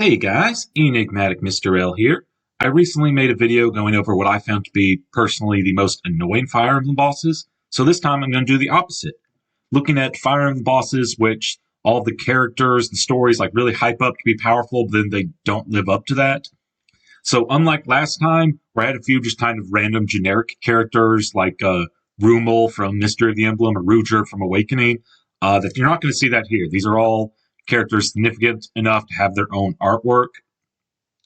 Hey guys, Enigmatic Mr. L here. I recently made a video going over what I found to be personally the most annoying Fire Emblem bosses, so this time I'm going to do the opposite. Looking at Fire Emblem bosses, which all the characters and stories like really hype up to be powerful, but then they don't live up to that. So unlike last time, where I had a few just kind of random generic characters like Rumel from Mystery of the Emblem or Ruger from Awakening, that you're not going to see that here. These are all characters significant enough to have their own artwork.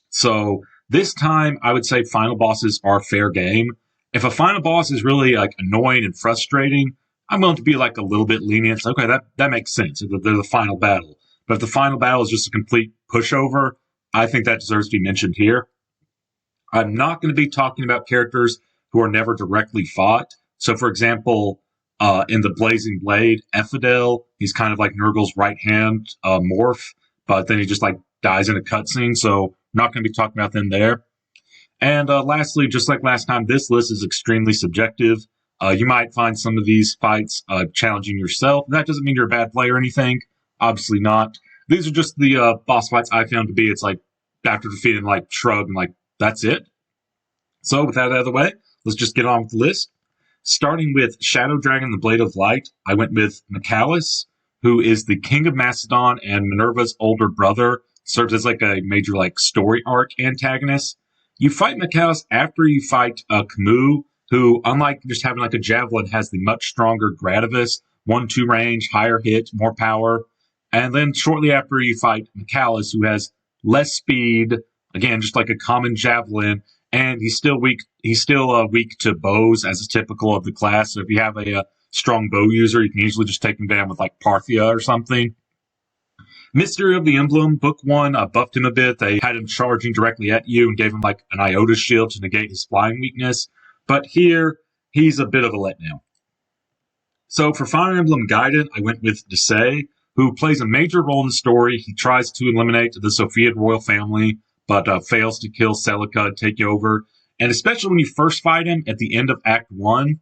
So this time, I would say final bosses are fair game. If a final boss is really like annoying and frustrating, I'm going to be like a little bit lenient. It's like, okay, that makes sense. They're the final battle. But if the final battle is just a complete pushover, I think that deserves to be mentioned here. I'm not going to be talking about characters who are never directly fought. So, for example, in the Blazing Blade, Ephidel, he's kind of like Nurgle's right hand morph, but then he just like dies in a cutscene. So, not going to be talking about them there. And lastly, just like last time, this list is extremely subjective. You might find some of these fights challenging yourself. That doesn't mean you're a bad player or anything. Obviously not. These are just the boss fights I found to be. It's like after defeating like Shrug and like that's it. So with that out of the way, let's just get on with the list. Starting with Shadow Dragon, the Blade of Light, I went with Michalis, who is the King of Macedon and Minerva's older brother, serves as like a major like story arc antagonist. You fight Michalis after you fight Camus, who, unlike just having like a javelin, has the much stronger Gradivis, 1-2 range, higher hit, more power. And then shortly after you fight Michalis, who has less speed, again, just like a common javelin, and he's still weak. He's still weak to bows, as is typical of the class. So if you have a strong bow user, you can easily just take him down with like Parthia or something. Mystery of the Emblem, Book 1, buffed him a bit. They had him charging directly at you and gave him like an Iota shield to negate his flying weakness. But here, he's a bit of a letdown. So for Fire Emblem Gaiden, I went with Desai, who plays a major role in the story. He tries to eliminate the Sophiad royal family, but fails to kill Celica and take over. And especially when you first fight him at the end of Act 1,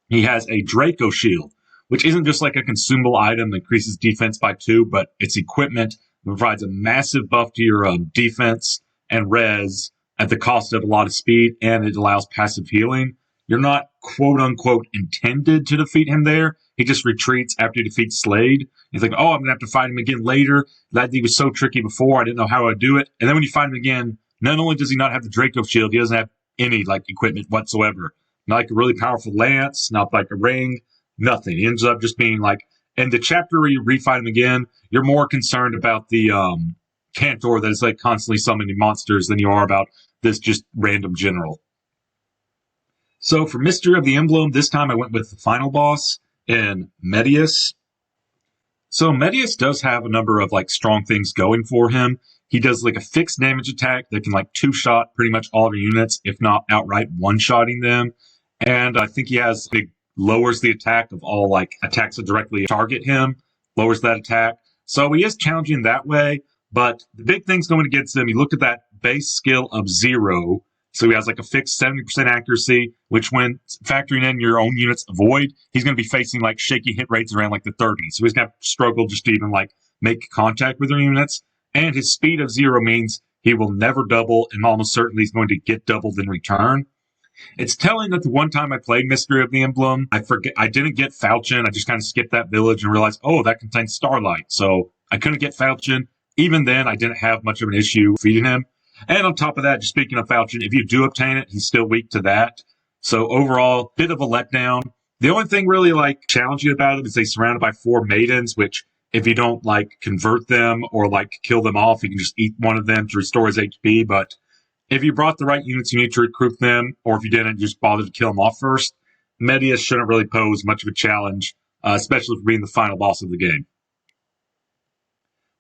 he has a Draco shield, which isn't just like a consumable item that increases defense by 2, but it's equipment that provides a massive buff to your defense and res at the cost of a lot of speed, and it allows passive healing. You're not quote-unquote intended to defeat him there. He just retreats after he defeats Slade. He's like, oh, I'm going to have to fight him again later. That he was so tricky before, I didn't know how I'd do it. And then when you fight him again, not only does he not have the Draco shield, he doesn't have any like equipment whatsoever. Not like a really powerful lance, not like a ring, nothing. He ends up just being like, in the chapter where you refight him again, you're more concerned about the Cantor that is like constantly summoning monsters than you are about this just random general. So for Mystery of the Emblem, this time I went with the final boss in Medius. So Medius does have a number of like strong things going for him. He does like a fixed damage attack that can like two-shot pretty much all of your units, if not outright one-shotting them. And I think he has lowers the attack of all like attacks that directly target him, lowers that attack. So he is challenging that way, but the big things going against him, you look at that base skill of 0. So he has like a fixed 70% accuracy, which when factoring in your own units avoid, he's going to be facing like shaky hit rates around like the 30s. So he's going to struggle just to even like make contact with your units. And his speed of 0 means he will never double, and almost certainly he's going to get doubled in return. It's telling that the one time I played Mystery of the Emblem, I didn't get Falchion. I just kind of skipped that village and realized, oh, that contains Starlight. So I couldn't get Falchion. Even then, I didn't have much of an issue feeding him. And on top of that, just speaking of Falchion, if you do obtain it, he's still weak to that. So overall, bit of a letdown. The only thing really like challenging about it is they're surrounded by 4 maidens, which if you don't like convert them or like kill them off, you can just eat one of them to restore his HP. But if you brought the right units, you need to recruit them, or if you didn't, just bother to kill them off first. Medius shouldn't really pose much of a challenge, especially for being the final boss of the game.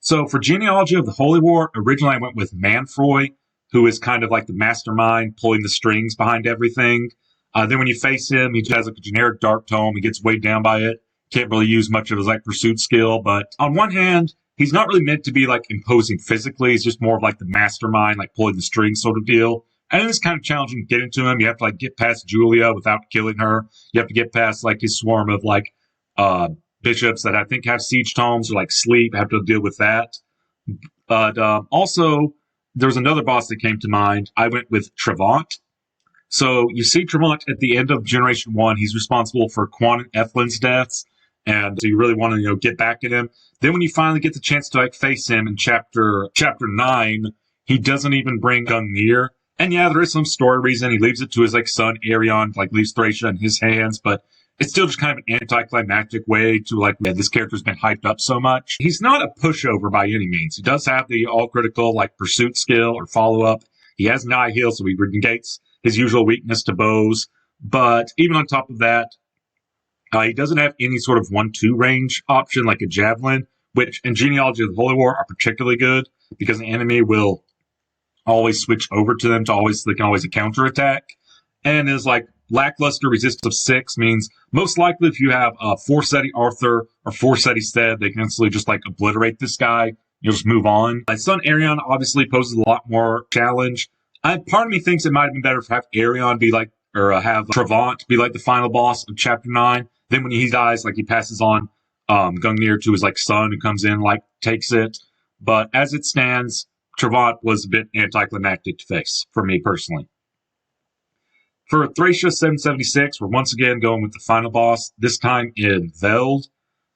So for Genealogy of the Holy War, originally I went with Manfroy, who is kind of like the mastermind pulling the strings behind everything. Then when you face him, he just has like a generic dark tome. He gets weighed down by it. Can't really use much of his like pursuit skill. But on one hand, he's not really meant to be like imposing physically. He's just more of like the mastermind, like pulling the strings sort of deal. And it's kind of challenging getting to him. You have to like get past Julia without killing her. You have to get past like his swarm of like bishops that I think have siege tomes or like sleep, have to deal with that. But also, there's another boss that came to mind. I went with Trevant. So you see Trevant at the end of Generation 1. He's responsible for Quan and Ethlyn's deaths. And so you really want to, get back at him. Then when you finally get the chance to face him in chapter 9, he doesn't even bring Gungnir. And yeah, there is some story reason. He leaves it to his son Arion, leaves Thracia in his hands, but it's still just kind of an anticlimactic way to this character's been hyped up so much. He's not a pushover by any means. He does have the all critical pursuit skill or follow up. He has Nihil, so he negates his usual weakness to bows. But even on top of that, he doesn't have any sort of 1-2 range option like a javelin, which in Genealogy of the Holy War are particularly good because the enemy will always switch over to them they can always counterattack. And is lackluster resistance of 6 means most likely if you have Forseti Arthur or Forseti Stead, they can instantly just obliterate this guy. You'll just move on. My son Arion obviously poses a lot more challenge. Part of me thinks it might have been better to have Arion be have Trevant be the final boss of Chapter 9. Then when he dies, he passes on Gungnir to his son who comes in, takes it. But as it stands, Trevant was a bit anticlimactic to face for me personally. For Thracia 776, we're once again going with the final boss, this time in Veld.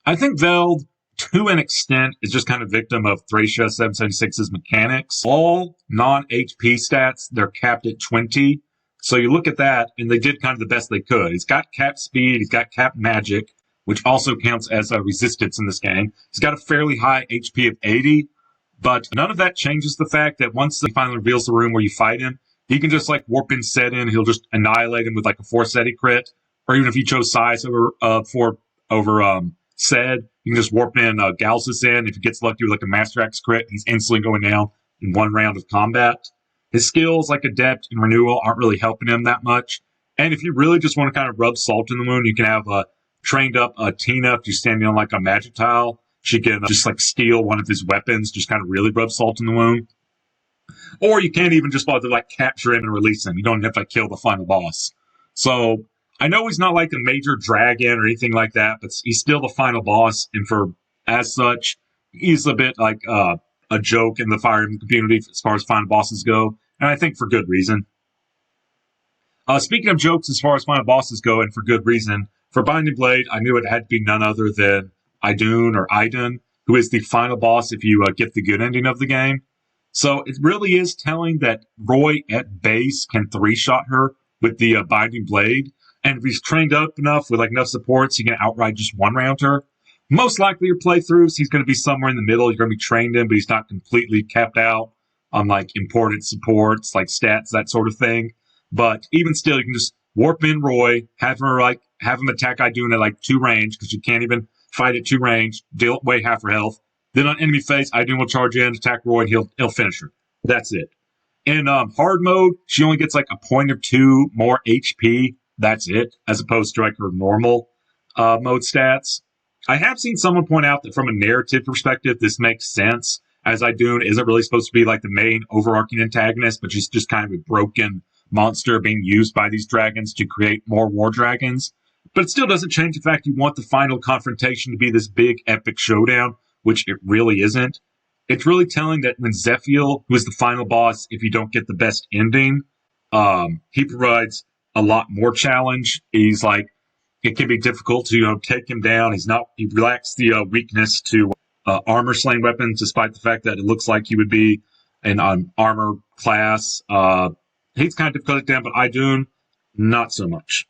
I think Veld, to an extent, is just kind of victim of Thracia 776's mechanics. All non-HP stats, they're capped at 20. So you look at that, and they did kind of the best they could. He's got cap speed, he's got cap magic, which also counts as a resistance in this game. He's got a fairly high HP of 80, but none of that changes the fact that once he finally reveals the room where you fight him, he can just warp in set in, he'll just annihilate him with a Forseti crit, or even if you chose size over Sed, you can just warp in Galsus in. If he gets lucky with a Master Axe crit, he's instantly going down in one round of combat. His skills Adept and Renewal aren't really helping him that much. And if you really just want to kind of rub salt in the wound, you can have trained up Tina. If you're standing on a magic tile, she can just steal one of his weapons, just kind of really rub salt in the wound. Or you can't even just bother capture him and release him. You don't have to kill the final boss. So I know he's not a major dragon or anything like that, but he's still the final boss. And as such, he's a bit a joke in the Fire Emblem community as far as final bosses go. And I think for good reason. Speaking of jokes as far as final bosses go, and for good reason, for Binding Blade, I knew it had to be none other than Idun, who is the final boss if you get the good ending of the game. So it really is telling that Roy at base can 3-shot her with the Binding Blade. And if he's trained up enough with enough supports, he can outright just one-round her. Most likely your playthroughs, he's going to be somewhere in the middle. You're going to be trained in, but he's not completely capped out on important supports, stats, that sort of thing. But even still, you can just warp in Roy, have him attack Idun at 2 range, because you can't even fight at 2 range, deal away half her health. Then on enemy phase, Idun will charge in, attack Roy, and he'll finish her. That's it. In hard mode, she only gets a point or 2 more HP. That's it, as opposed to her normal mode stats. I have seen someone point out that from a narrative perspective, this makes sense, as Idun isn't really supposed to be the main overarching antagonist, but she's just kind of a broken monster being used by these dragons to create more war dragons. But it still doesn't change the fact you want the final confrontation to be this big epic showdown, which it really isn't. It's really telling that when Zephiel, who is the final boss, if you don't get the best ending, he provides a lot more challenge. He's it can be difficult to take him down. He lacks the weakness to armor slaying weapons, despite the fact that it looks like he would be an armor class. He's kind of difficult to take down, but Idun, not so much.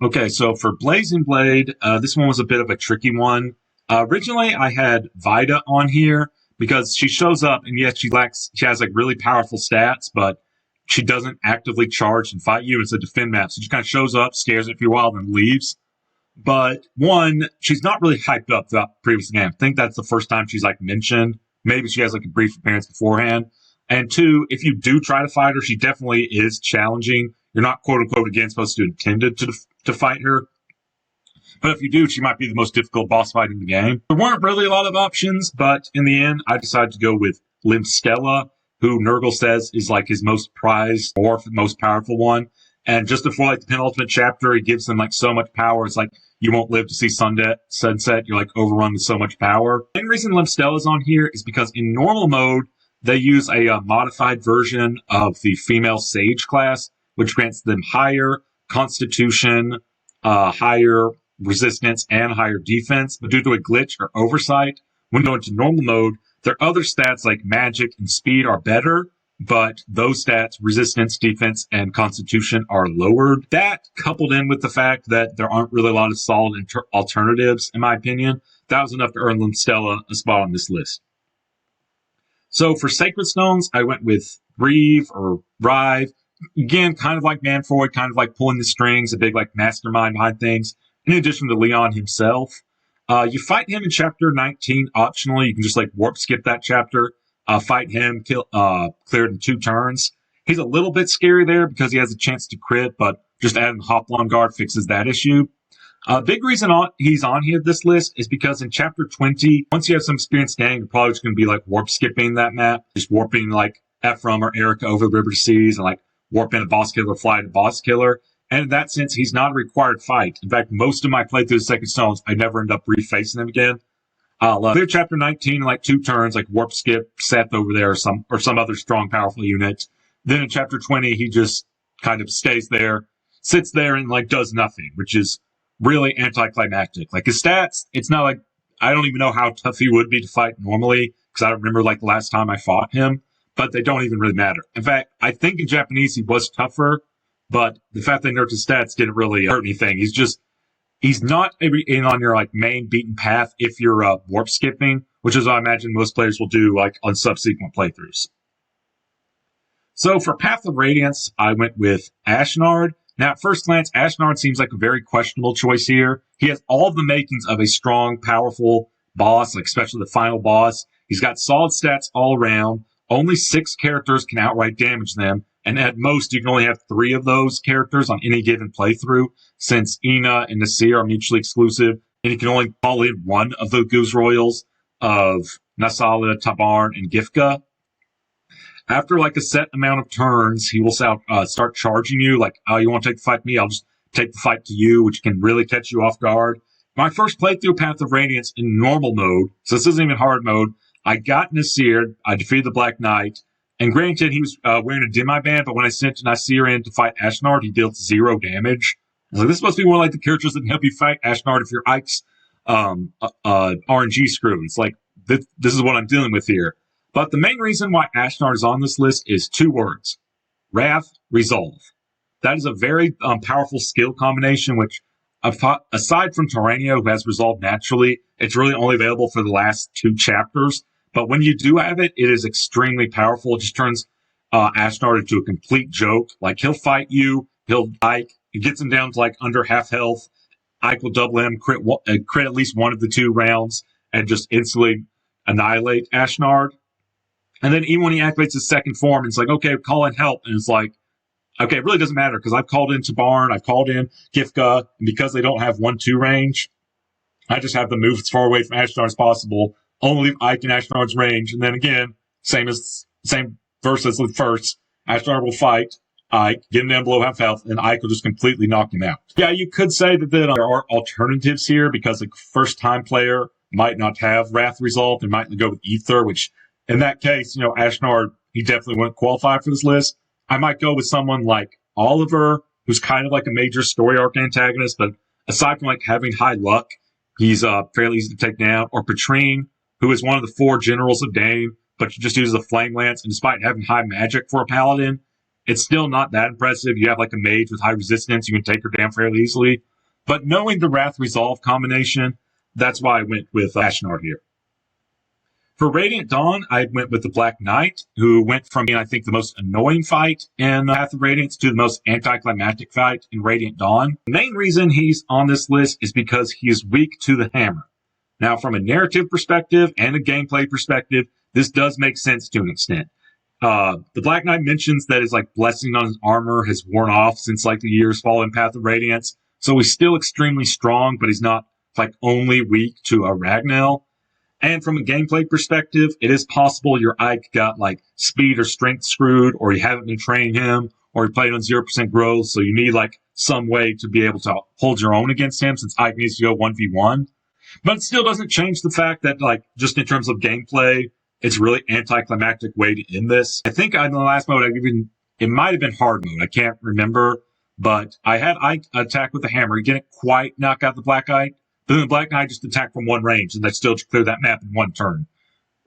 Okay, so for Blazing Blade, this one was a bit of a tricky one. Originally, I had Vida on here because she shows up, and yes, she has really powerful stats, but she doesn't actively charge and fight you. It's a defend map, so she kind of shows up, scares it for a while, then leaves. But one, she's not really hyped up throughout the previous game. I think that's the first time she's mentioned. Maybe she has a brief appearance beforehand. And two, if you do try to fight her, she definitely is challenging. You're not quote unquote again supposed to intended to fight her. But if you do, she might be the most difficult boss fight in the game. There weren't really a lot of options, but in the end, I decided to go with Limstella, who Nurgle says is his most prized or most powerful one. And just before like the penultimate chapter, he gives them like so much power. It's like you won't live to see sunset. You're like overrun with so much power. The main reason Limstella's on here is because in normal mode, they use a modified version of the female sage class, which grants them higher constitution, higher resistance, and higher defense. But due to a glitch or oversight, when going to normal mode, their other stats like magic and speed are better, but those stats, resistance, defense, and constitution, are lowered. That, coupled in with the fact that there aren't really a lot of solid alternatives, in my opinion, that was enough to earn Limstella a spot on this list. So for Sacred Stones, I went with Reeve or Rive. Again, kind of like Manfroy, kind of like pulling the strings, a big like mastermind behind things, in addition to Leon himself. You fight him in chapter 19 optionally. You can just like warp skip that chapter. Fight him, clear it in 2 turns. He's a little bit scary there because he has a chance to crit, but just adding Hoplon Guard fixes that issue. Big reason he's on here this list is because in chapter 20, once you have some experienced gang, you're probably just going to be like warp skipping that map, just warping like Ephraim or Erica over the river to seas and like warping a boss killer, fly to boss killer. And in that sense, he's not a required fight. In fact, most of my playthroughs of Sacred Stones, I never end up refacing him again. I'll clear chapter 19 in like 2 turns, like warp skip Seth over there or some other strong, powerful unit. Then in chapter 20, he just kind of stays there, sits there and like does nothing, which is really anticlimactic. Like his stats, it's not like, I don't even know how tough he would be to fight normally, because I don't remember like the last time I fought him, but they don't even really matter. In fact, I think in Japanese he was tougher, but the fact they nerfed his stats didn't really hurt anything. He's not in on your like main beaten path if you're warp skipping, which is what I imagine most players will do like on subsequent playthroughs. So for Path of Radiance, I went with Ashnard. Now, at first glance, Ashnard seems like a very questionable choice here. He has all the makings of a strong, powerful boss, like especially the final boss. He's got solid stats all around. Only 6 characters can outright damage them, and at most, you can only have 3 of those characters on any given playthrough, since Ina and Nasir are mutually exclusive, and you can only call in one of the Goose Royals of Nasala, Tabarn, and Gifka. After like a set amount of turns, he will start charging you, like, oh, you want to take the fight to me? I'll just take the fight to you, which can really catch you off guard. My first playthrough Path of Radiance in normal mode, so this isn't even hard mode, I got Nasir, I defeated the Black Knight, and granted, he was wearing a Demi Band, but when I sent Nasir in to fight Ashnard, he dealt 0 damage. I was like, this must be more like the characters that can help you fight Ashnard if your Ike's RNG screwed. It's like, this is what I'm dealing with here. But the main reason why Ashnard is on this list is 2 words. Wrath, Resolve. That is a very powerful skill combination, which, aside from Tyrannia, who has Resolve naturally, it's really only available for the last 2 chapters. But when you do have it, it is extremely powerful. It just turns Ashnard into a complete joke. Like, he'll fight you, he'll Ike, it gets him down to like under half health. Ike will double him, crit at least one of the 2 rounds, and just instantly annihilate Ashnard. And then even when he activates his second form, it's like, okay, call in help. And it's like, okay, it really doesn't matter because I've called in Tabarn, I've called in Gifka, and because they don't have 1-2 range, I just have them move as far away from Ashnard as possible, only leave Ike in Ashnard's range. And then again, same verse as the first, Ashnard will fight Ike, get him down below half health, and Ike will just completely knock him out. Yeah, you could say that there are alternatives here because a first-time player might not have Wrath Resolved and might go with Ether, which in that case, Ashnard, he definitely wouldn't qualify for this list. I might go with someone like Oliver, who's kind of like a major story arc antagonist, but aside from like having high luck, he's fairly easy to take down. Or Patrine, who is one of the 4 generals of Dane, but just uses a flame lance, and despite having high magic for a paladin, it's still not that impressive. You have like a mage with high resistance, you can take her down fairly easily. But knowing the Wrath Resolve combination, that's why I went with Ashnard here. For Radiant Dawn, I went with the Black Knight, who went from being, I think, the most annoying fight in Path of Radiance to the most anticlimactic fight in Radiant Dawn. The main reason he's on this list is because he is weak to the hammer. Now, from a narrative perspective and a gameplay perspective, this does make sense to an extent. The Black Knight mentions that his like blessing on his armor has worn off since like the years following Path of Radiance, so he's still extremely strong, but he's not like only weak to a Ragnell. And from a gameplay perspective, it is possible your Ike got like speed or strength screwed, or you haven't been training him, or he played on 0% growth, so you need like some way to be able to hold your own against him since Ike needs to go 1v1. But it still doesn't change the fact that, like, just in terms of gameplay, it's really anticlimactic way to end this. I think in the last mode, it might have been hard mode. I can't remember, but I had Ike attack with the hammer. He didn't quite knock out the Black Knight, but then the Black Knight just attacked from one range, and they still cleared that map in one turn.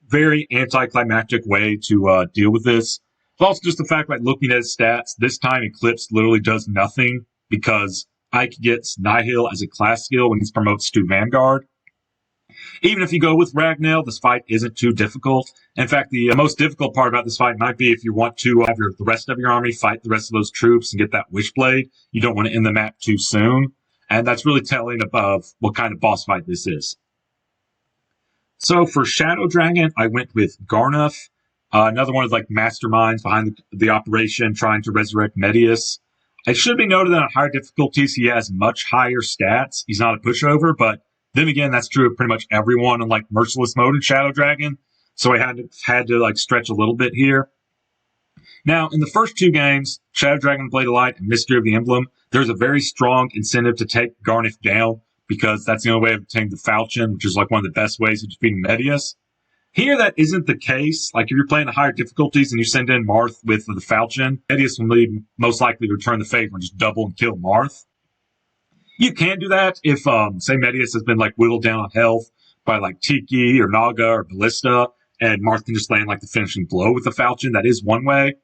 Very anticlimactic way to deal with this. It's also just the fact, like, looking at his stats, this time Eclipse literally does nothing because Ike gets Nihil as a class skill when he's promoted to Vanguard. Even if you go with Ragnell, this fight isn't too difficult. In fact, the most difficult part about this fight might be if you want to have the rest of your army fight the rest of those troops and get that Wishblade. You don't want to end the map too soon. And that's really telling of what kind of boss fight this is. So for Shadow Dragon, I went with Garnuff, another one of like masterminds behind the operation trying to resurrect Medius. It should be noted that on higher difficulties, he has much higher stats. He's not a pushover, but then again, that's true of pretty much everyone in like Merciless mode in Shadow Dragon. So I had to like stretch a little bit here. Now, in the first two games, Shadow Dragon, Blade of Light, and Mystery of the Emblem, there's a very strong incentive to take Garnuff down because that's the only way of obtaining the Falchion, which is like one of the best ways of defeating Medius. Here, that isn't the case. Like, if you're playing the higher difficulties and you send in Marth with the Falchion, Medius will most likely return the favor and just double and kill Marth. You can do that if, say, Medius has been, like, whittled down on health by, like, Tiki or Naga or Ballista, and Marth can just land, like, the finishing blow with the Falchion. That is one way.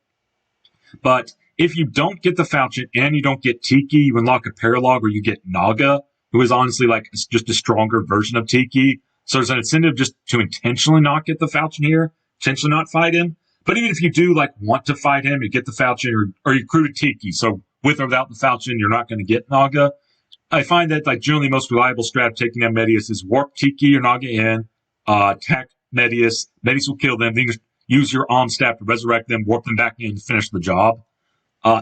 But if you don't get the Falchion and you don't get Tiki, you unlock a Paralog or you get Naga, who is honestly, like, just a stronger version of Tiki. So there's an incentive just to intentionally not get the Falchion here, intentionally not fight him. But even if you do, like, want to fight him, you get the Falchion or you recruited Tiki. So with or without the Falchion, you're not going to get Naga. I find that, like, generally most reliable strat taking down Medius is warp Tiki or Naga in, attack Medius. Medius will kill them. Then you just use your Alm Staff to resurrect them, warp them back in to finish the job.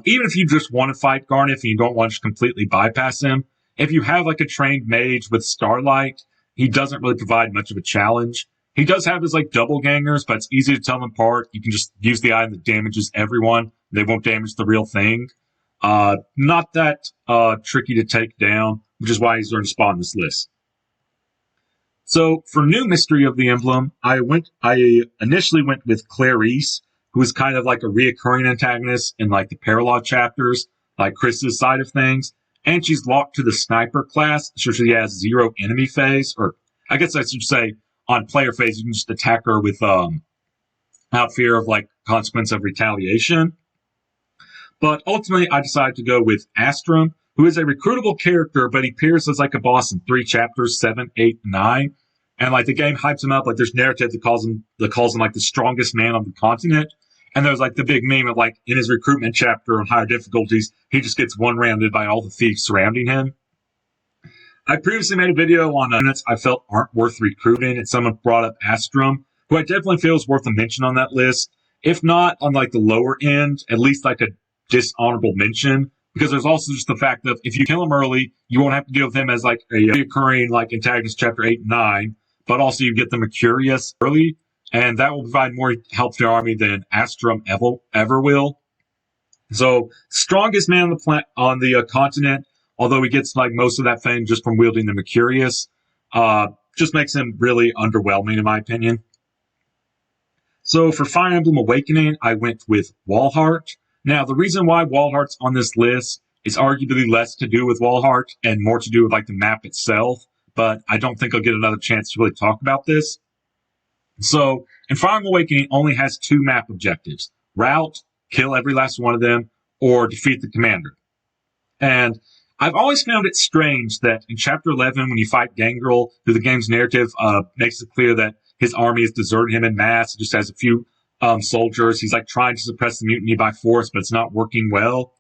Even if you just want to fight Garnuff and you don't want to just completely bypass him, if you have, like, a trained mage with Starlight, he doesn't really provide much of a challenge. He does have his, like, double gangers, but it's easy to tell them apart. You can just use the item that damages everyone. They won't damage the real thing. Not that tricky to take down, which is why he's going to spawn in this list. So for new Mystery of the Emblem, I initially went with Clarice, who is kind of like a reoccurring antagonist in like the Paralog chapters, like Chris's side of things. And she's locked to the Sniper class, so she has 0 enemy phase, or I guess I should say on player phase, you can just attack her with without fear of like consequence of retaliation. But ultimately, I decided to go with Astrum, who is a recruitable character, but he appears as like a boss in 3 chapters, 7, 8, 9. And like the game hypes him up, like there's narrative that calls him like the strongest man on the continent. And there's like the big meme of like in his recruitment chapter on higher difficulties, he just gets one-rounded by all the thieves surrounding him. I previously made a video on units I felt aren't worth recruiting, and someone brought up Astrum, who I definitely feel is worth a mention on that list. If not on like the lower end, at least like a dishonorable mention, because there's also just the fact that if you kill him early, you won't have to deal with him as like a recurring like antagonist chapter 8 and 9, but also you get the Mercurius early, and that will provide more help to your army than Astrum ever will. So, strongest man on the continent, although he gets like most of that fame just from wielding the Mercurius, just makes him really underwhelming in my opinion. So for Fire Emblem Awakening, I went with Walhart. Now, the reason why Walhart's on this list is arguably less to do with Walhart and more to do with like the map itself, but I don't think I'll get another chance to really talk about this. So, in Fire Emblem Awakening only has 2 map objectives. Rout, kill every last one of them, or defeat the commander. And I've always found it strange that in Chapter 11, when you fight Gangrel, through the game's narrative makes it clear that his army has deserted him in mass, just has a few soldiers. He's like trying to suppress the mutiny by force, but it's not working well.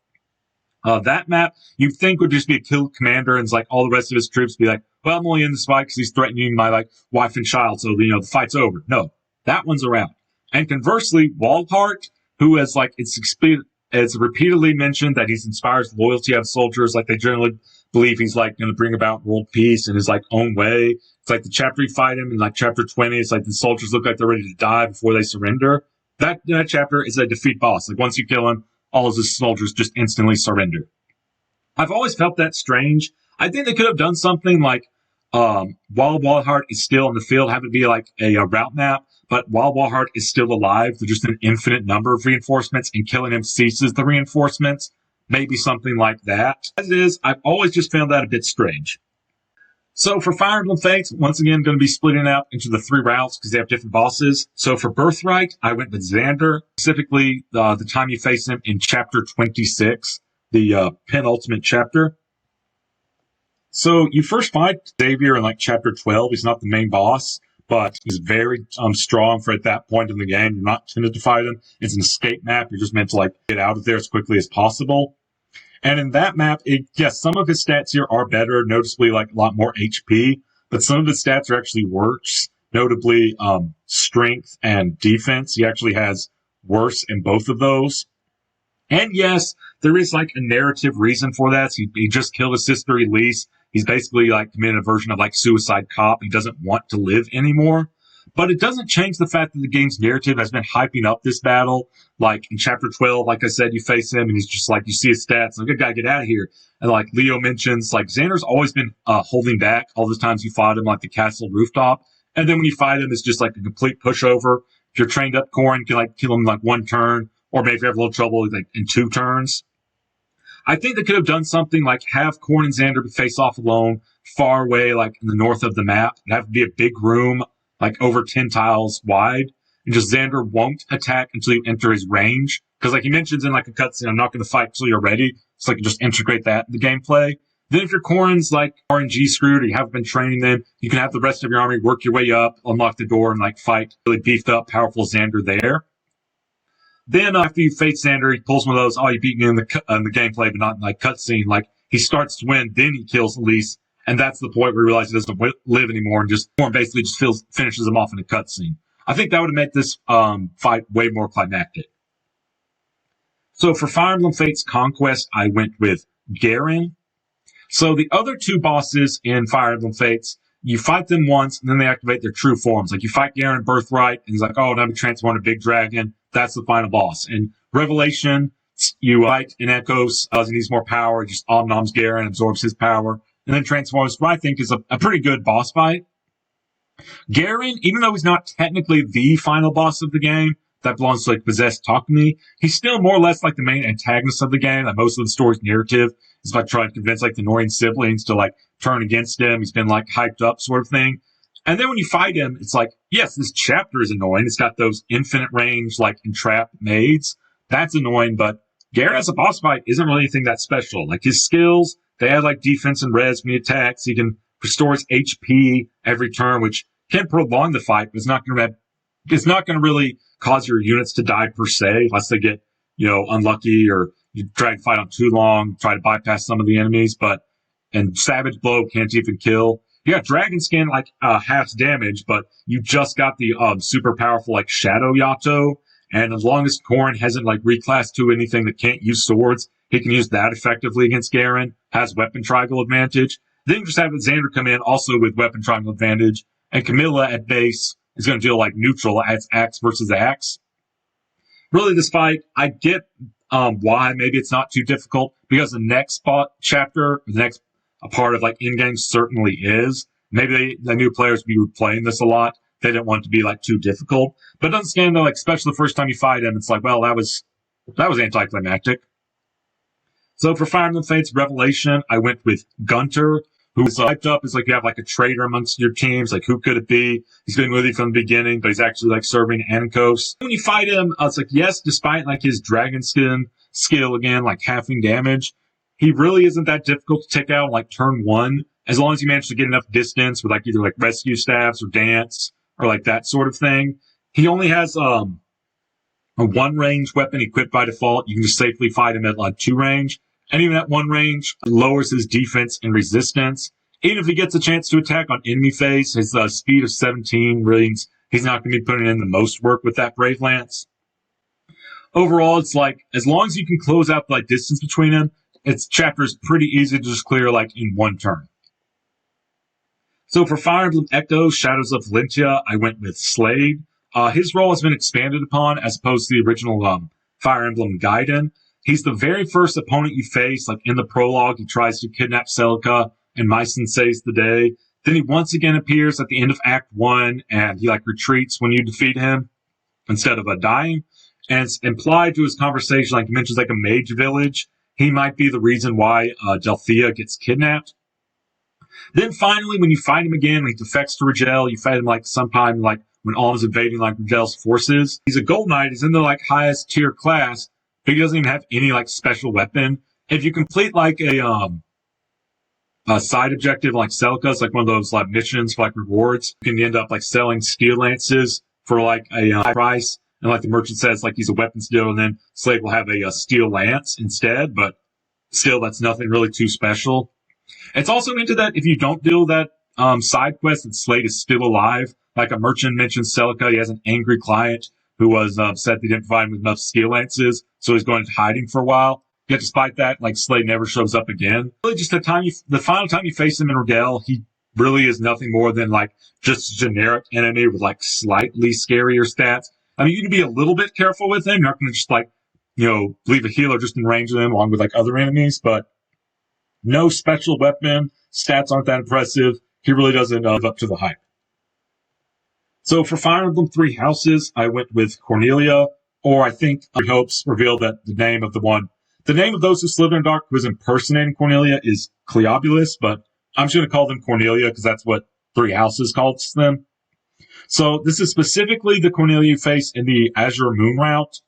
That map, you'd think would just be a kill commander, and it's like all the rest of his troops be like, well, I'm only in this fight because he's threatening my like wife and child, so the fight's over. No, that one's around. And conversely, Walhart, who has like it's repeatedly mentioned that he inspires loyalty of soldiers, like they generally believe he's like going to bring about world peace in his like own way. It's like the chapter you fight him in like chapter 20, it's like the soldiers look like they're ready to die before they surrender. That chapter is a defeat boss. Like once you kill him, all of his soldiers just instantly surrender. I've always felt that strange. I think they could have done something like while Walhart is still in the field, have it be like a route map, but while Walhart is still alive, there's just an infinite number of reinforcements, and killing him ceases the reinforcements. Maybe something like that. As it is, I've always just found that a bit strange. So for Fire Emblem Fates, once again, going to be splitting out into the 3 routes because they have different bosses. So for Birthright, I went with Xander, specifically the time you face him in Chapter 26, the penultimate chapter. So you first fight Xavier in like Chapter 12. He's not the main boss, but he's very strong for at that point in the game. You're not timid to fight him. It's an escape map. You're just meant to like get out of there as quickly as possible. And in that map, yes, some of his stats here are better, noticeably like a lot more HP, but some of his stats are actually worse, notably strength and defense. He actually has worse in both of those. And yes, there is like a narrative reason for that. He just killed his sister Elise. He's basically like committed a version of like Suicide Cop. He doesn't want to live anymore. But it doesn't change the fact that the game's narrative has been hyping up this battle. Like in Chapter 12, like I said, you face him and he's just like, you see his stats, like, I gotta get out of here. And like Leo mentions, like Xander's always been holding back all the times you fought him, like the castle rooftop. And then when you fight him, it's just like a complete pushover. If you're trained up, Corrin can like kill him in like 1 turn, or maybe if you have a little trouble, like in 2 turns. I think they could have done something like have Corrin and Xander face off alone, far away, like in the north of the map. It'd have to be a big room, like over 10 tiles wide, and just Xander won't attack until you enter his range. Because like he mentions in like a cutscene, I'm not going to fight until you're ready. So like just integrate that in the gameplay. Then if your Corrin's like RNG screwed or you haven't been training them, you can have the rest of your army work your way up, unlock the door, and like fight really beefed up, powerful Xander there. Then after you face Xander, he pulls one of those, you beat me in the gameplay, but not in like cutscene. Like he starts to win, then he kills Elise. And that's the point where he realizes he doesn't live anymore, and just basically just finishes him off in a cutscene. I think that would have made this fight way more climactic. So for Fire Emblem Fates Conquest, I went with Gaiden. So the other 2 bosses in Fire Emblem Fates, you fight them once, and then they activate their true forms. Like you fight Gaiden Birthright, and he's like, now I'm transformed to Big Dragon. That's the final boss. In Revelation, you fight in Echoes, he needs more power, he just omnoms Gaiden, absorbs his power, and then transforms, what I think is a pretty good boss fight. Gaiden, even though he's not technically the final boss of the game, that belongs to like possessed Takumi, he's still more or less like the main antagonist of the game. Like most of the story's narrative is about trying to convince like the Norian siblings to like turn against him. He's been like hyped up sort of thing. And then when you fight him, it's like, yes, this chapter is annoying. It's got those infinite range, like entrap maids. That's annoying, but Gaiden as a boss fight isn't really anything that special. Like his skills, they add like defense and res when he attacks. He can restore his HP every turn, which can prolong the fight, but it's not going to really cause your units to die per se, unless they get, unlucky or you drag the fight on too long, try to bypass some of the enemies. And Savage Blow can't even kill. You got Dragon Skin, like, half damage, but you just got the, super powerful, like, Shadow Yato. And as long as Corrin hasn't, like, reclassed to anything that can't use swords, he can use that effectively against Gaiden, has weapon triangle advantage. Then you just have Xander come in also with weapon triangle advantage. And Camilla at base is going to deal, like, neutral as axe versus axe. Really, this fight, I get, why maybe it's not too difficult, because the next chapter, the next a part of like in-game certainly is. Maybe the new players be replaying this a lot. They didn't want it to be like too difficult. But it doesn't stand though, like especially the first time you fight him, it's like, well, that was anticlimactic. So for Fire Emblem Fates Revelation, I went with Gunter, who's hyped up as like you have like a traitor amongst your teams. Like who could it be? He's been with you from the beginning, but he's actually like serving Anikos. When you fight him, it's like, yes, despite like his dragon skin skill again, like halving damage, he really isn't that difficult to take out like turn 1, as long as you manage to get enough distance with like either like rescue staffs or dance or like that sort of thing. He only has a 1 range weapon equipped by default. You can just safely fight him at like 2 range. And even at 1 range, lowers his defense and resistance. Even if he gets a chance to attack on enemy phase, his speed of 17 means he's not going to be putting in the most work with that Brave Lance. Overall, it's like, as long as you can close out the like distance between them, its chapter is pretty easy to just clear like in 1 turn. So for Fire Emblem Echoes, Shadows of Valentia, I went with Slade. His role has been expanded upon as opposed to the original Fire Emblem Gaiden. He's the very first opponent you face. Like in the prologue, he tries to kidnap Celica, and Mycen saves the day. Then he once again appears at the end of Act 1, and he like retreats when you defeat him instead of dying. And it's implied to his conversation, like he mentions like a mage village. He might be the reason why Delphia gets kidnapped. Then finally, when you fight him again, when he defects to Rigel, you fight him like sometime like when Alm's invading like Rigel's forces. He's a gold knight. He's in the like highest tier class, but he doesn't even have any like special weapon. If you complete like a side objective like Celica's, like one of those like missions for like rewards, you can end up like selling steel lances for like a high price. And like the merchant says, like he's a weapons dealer, and then Slade will have a steel lance instead, but still that's nothing really too special. It's also into that if you don't do that side quest, that Slade is still alive. Like a merchant mentions Celica, he has an angry client who was upset they didn't provide him with enough steel lances, so he's going into hiding for a while. Yet despite that, like Slade never shows up again. Really, just the final time you face him in Rigel, he really is nothing more than like just a generic enemy with like slightly scarier stats. I mean, you can be a little bit careful with him. You're not going to just like, leave a healer just in range of him along with like other enemies, but no special weapon. Stats aren't that impressive. He really doesn't live up to the hype. So for Fire Emblem Three Houses, I went with Cornelia, or I think Hopes revealed that the name of those who slither in dark who is impersonating Cornelia is Cleobulus, but I'm just going to call them Cornelia because that's what Three Houses calls them. So this is specifically the Cornelia you face in the Azure Moon route.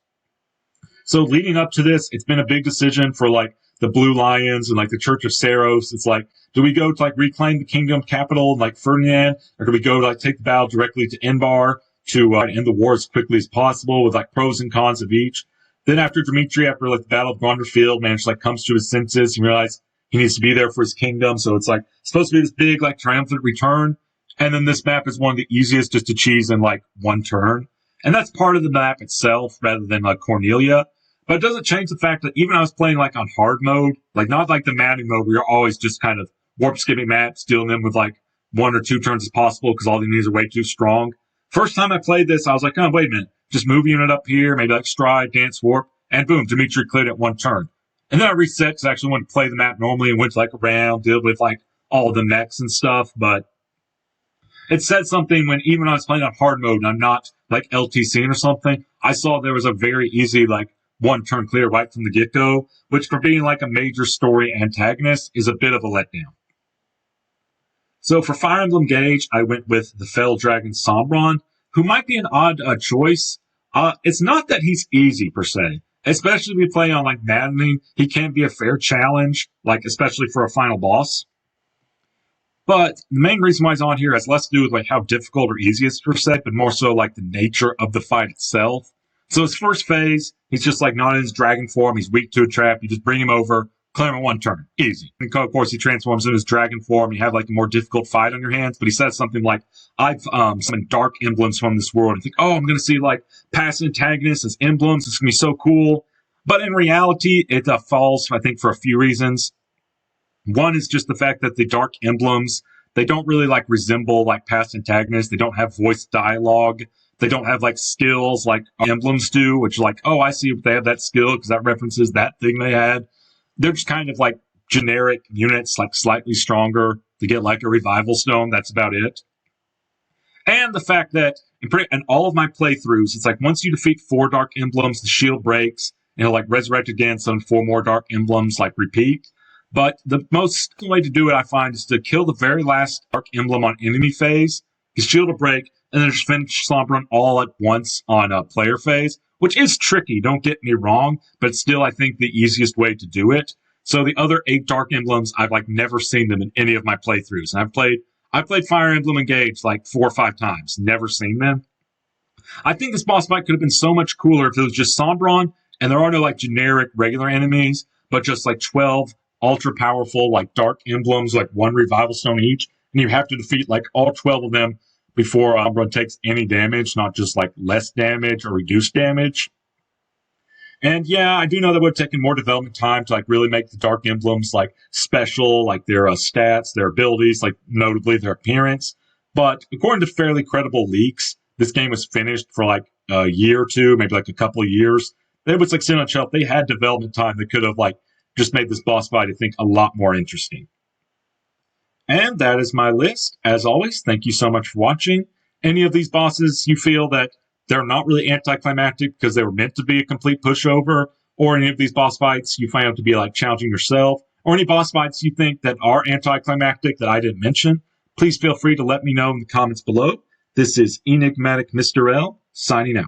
So leading up to this, it's been a big decision for like the Blue Lions and like the Church of Saros. It's like, do we go to like reclaim the kingdom capital like Ferdinand, or do we go to like take the battle directly to Enbar to end the war as quickly as possible with like pros and cons of each? Then after Dimitri, after like the Battle of Gondorfield, man, just like comes to his senses, he realizes he needs to be there for his kingdom. So it's like supposed to be this big like triumphant return. And then this map is one of the easiest just to cheese in like one turn. And that's part of the map itself rather than like Cornelia. But it doesn't change the fact that even I was playing like on hard mode, like not like the Madden mode where you're always just kind of warp skipping maps, stealing them with like 1 or 2 turns as possible because all the enemies are way too strong. First time I played this, I was like, oh, wait a minute. Just move a unit up here, maybe like stride, dance, warp, and boom, Dimitri cleared it 1 turn. And then I reset because I actually wanted to play the map normally and went like around, deal with like all the mechs and stuff, but it said something when even when I was playing on hard mode and I'm not like LTCing or something, I saw there was a very easy like 1 turn clear right from the get-go, which for being like a major story antagonist is a bit of a letdown. So for Fire Emblem Gage, I went with the Fell Dragon Sombron, who might be an odd choice. It's not that he's easy per se, especially if you play on like Maddening. He can be a fair challenge, like especially for a final boss. But the main reason why he's on here has less to do with like how difficult or easy it's per se, but more so like the nature of the fight itself. So his first phase, he's just like not in his dragon form. He's weak to a trap. You just bring him over, clear him in 1 turn. Easy. And of course, he transforms in his dragon form. You have like a more difficult fight on your hands. But he says something like, I've summoned dark emblems from this world. And think, oh, I'm going to see like past antagonists as emblems. It's going to be so cool. But in reality, it falls, I think, for a few reasons. One is just the fact that the dark emblems, they don't really like resemble like past antagonists. They don't have voice dialogue. They don't have like skills like emblems do, which like, oh, I see if they have that skill because that references that thing they had. They're just kind of like generic units, like slightly stronger to get like a revival stone. That's about it. And the fact that in all of my playthroughs, it's like once you defeat 4 dark emblems, the shield breaks and it'll like resurrect again, summon 4 more dark emblems, like repeat. But the most way to do it, I find, is to kill the very last dark emblem on enemy phase, his shield will break, and then just finish Sombron all at once on a player phase, which is tricky, don't get me wrong, but it's still, I think, the easiest way to do it. So the other 8 dark emblems, I've like never seen them in any of my playthroughs. And I played Fire Emblem Engage like 4 or 5 times, never seen them. I think this boss fight could have been so much cooler if it was just Sombron, and there are no like generic regular enemies, but just like 12 ultra powerful like dark emblems, like 1 revival stone each, and you have to defeat like all 12 of them before Sombron takes any damage, not just like less damage or reduced damage. And yeah, I do know that would have taken more development time to like really make the dark emblems like special, like their stats, their abilities, like notably their appearance. But according to fairly credible leaks, this game was finished for like a year or 2, maybe like a couple of years. it was like sitting on a shelf. They had development time that could have like just made this boss fight, I think, a lot more interesting. And that is my list. As always, thank you so much for watching. Any of these bosses you feel that they're not really anticlimactic because they were meant to be a complete pushover, or any of these boss fights you find out to be like challenging yourself, or any boss fights you think that are anticlimactic that I didn't mention, please feel free to let me know in the comments below. This is Enigmatic Mr. L, signing out.